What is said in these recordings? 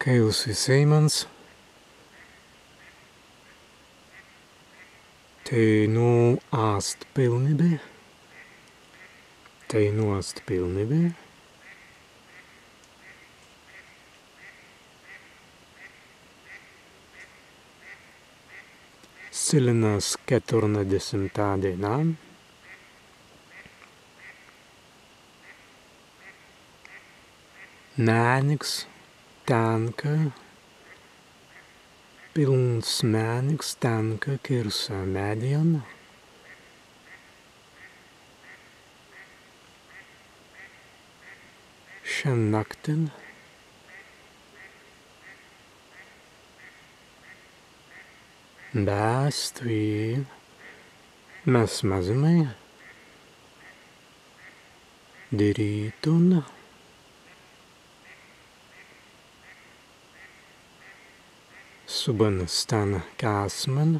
Kails Seimans. Te nu ast pilnība. Te nost pilnība. Silinās 40. dienā. Mēniks, tanka, pilns mēniks, tanka, kirsa mēdiena. Šen nakten bäst vi mäsmäsime diritun subanstan kasman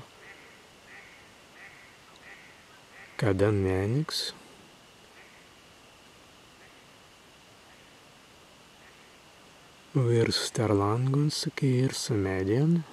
kada mēniks virs starlangus kirsa mēdiena.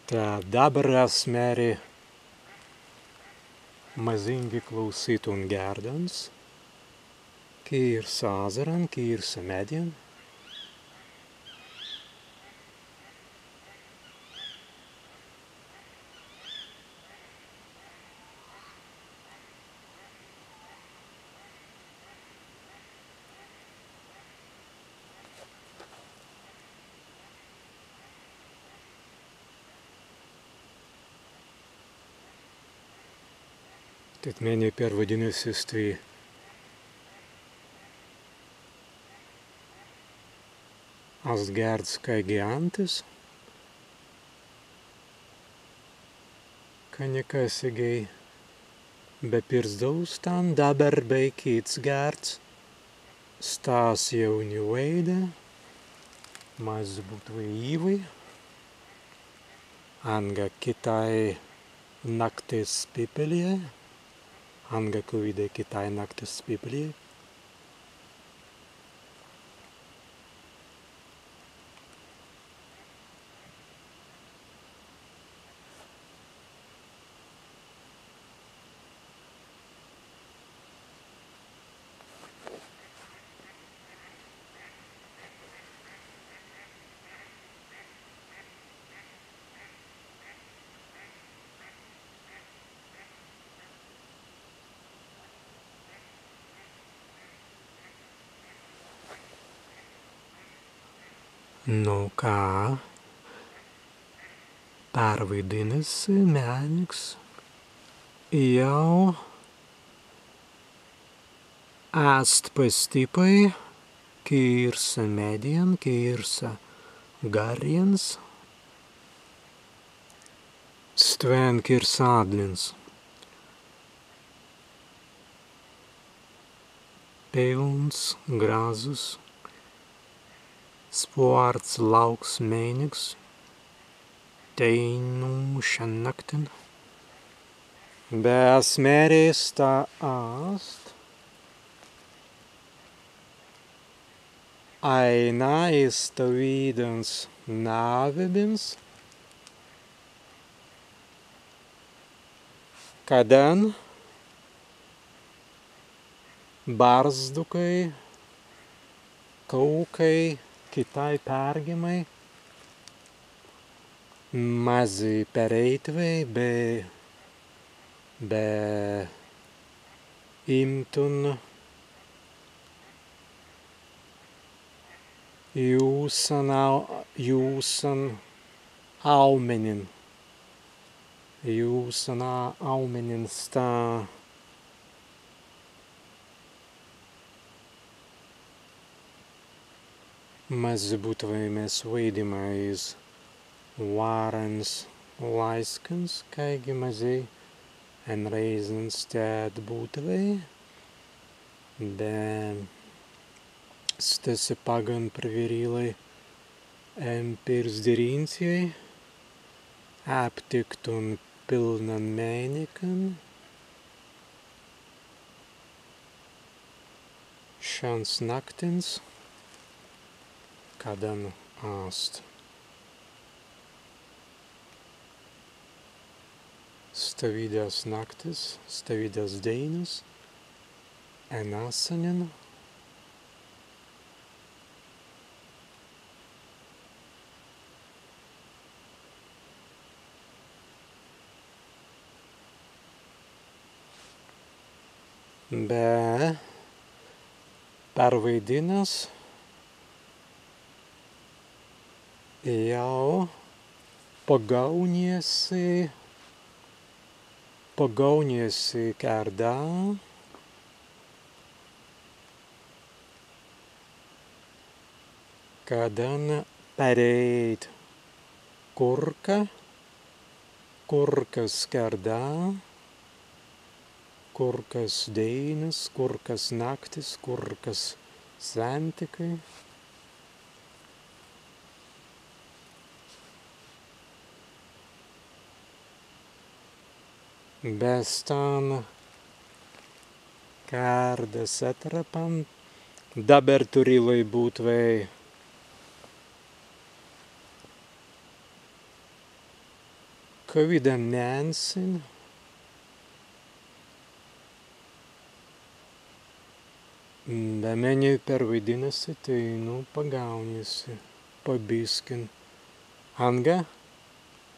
Tā dabra smēri mazingi klausīt un gērdans, kirsa azaran, kirsa mēdien. Tad mēģināja piervadināties tvī asgērds kai giantis, ka nekasigai bepirzdūstan dabar beikīts gērds, stās jauni veida, maz būtu īvi, anga kitai naktis pipelie, anga kuvide kitai naktis pipelie. Nu kā pārvidinis mēniks jau ēst pēc tipai kirsa mēdien, kirsa gariens, stvēn kirsa ādlins. Pilns, grazus, sports lauks mēniks, teinu šan nakten. Bēs mērīs tā āst. Aina izstāvīdams nāvebins. Kadan barzdukai, kaukai, kitai pērgimai, mazi pereitvei, be imtun jūsan aumenin. Jūsan aumenin stā. Mazi būtuvai mēs veidimais varens laiskans, kaigi mazi en reizens tēd būtuvai. De stesse pagan preverilai en pirsdirīnsjai aptiktun pilnan mēnekan. Šans naktins kadan āst. Stavidās naktis, stavidās deinas, en asaņan. Be pervaidinās jau pagauniesi kārdā, kadan pereit kurkas kārdā, kurkas deinas, kurkas naktis, kurkas svētki. Bez tam kārdas atrapam, daberturilai būtvei. Kavidan mēnsin, be meni pervaidinasi, tai pagauniesi, pabiskin. Anga,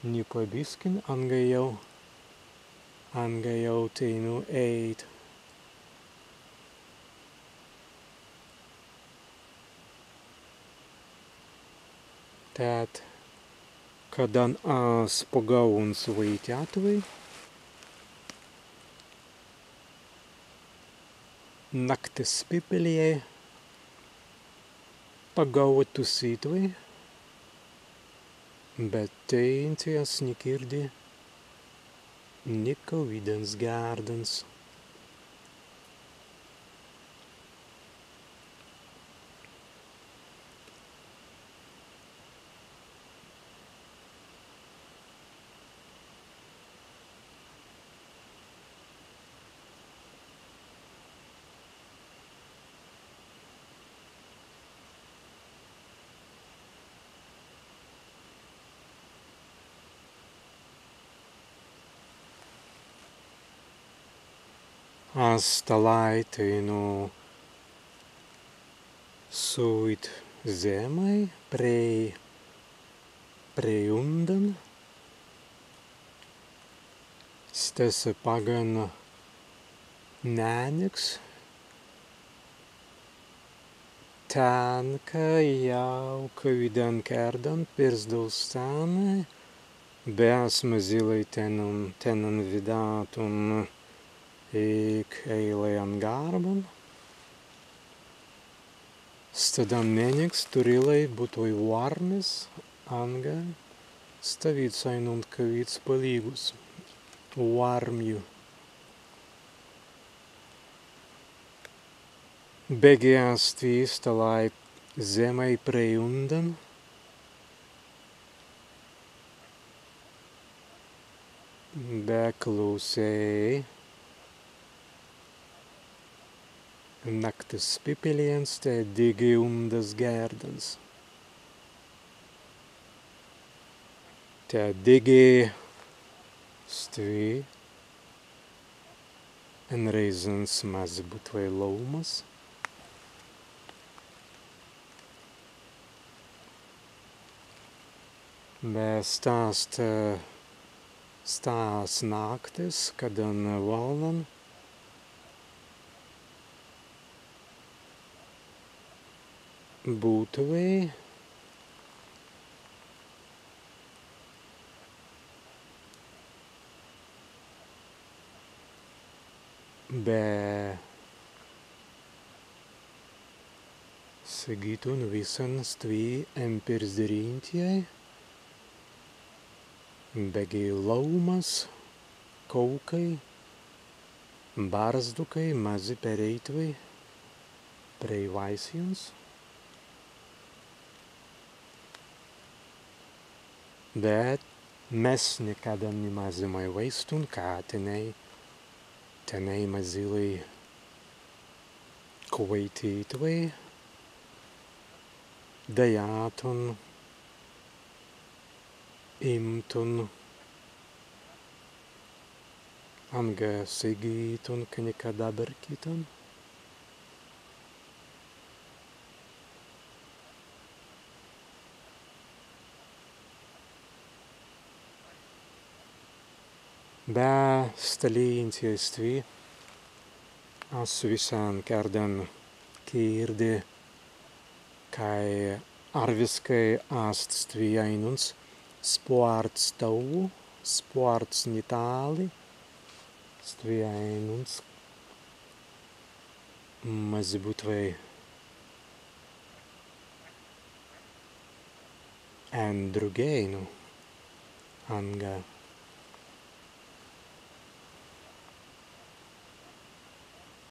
ni pabiskin, anga jau tai eit. Tēt, kadan pagauns vaitiatvai, naktis pipelie, pagautu sītvai, bet teincias nikirdi, Niko videns gārdens. Asta laiti soit zemai prei undan. Stesse pagan nēniks. Tän, ka jau kavidan kērdan pirsdulstānai, beasma zilai tenan vidātun ik eilejan gārban. Stadan nēniks turilai būtoi varnis, anga stavīt sainund kavīts palīgus varmju. Begēs tvīsta lai zemai prei undan. Beklusēji. Naktis pipiliens te digi undas gārdens. Te digi stvī. En reizens maz būtvai laumas. Bet stās naktis, kadan valnan. būtuvei be Sagyton visans tvī empirzdrīntjai, begī laumas, kaukai, barzdukai, mazi pereitvai, preivaisjons. Bet mes nekada nemazimai vaistun, kā tenei mazilai kuvaitītvai, dajātun, imtun, anga sigītun, ka nekada berkitun. Bä stalīntjai asu visaan kärdan kiirdi, kai arviskai ast ainuns sports tavu, sports nitāli, ainuns mazi butvai en drugeinu anga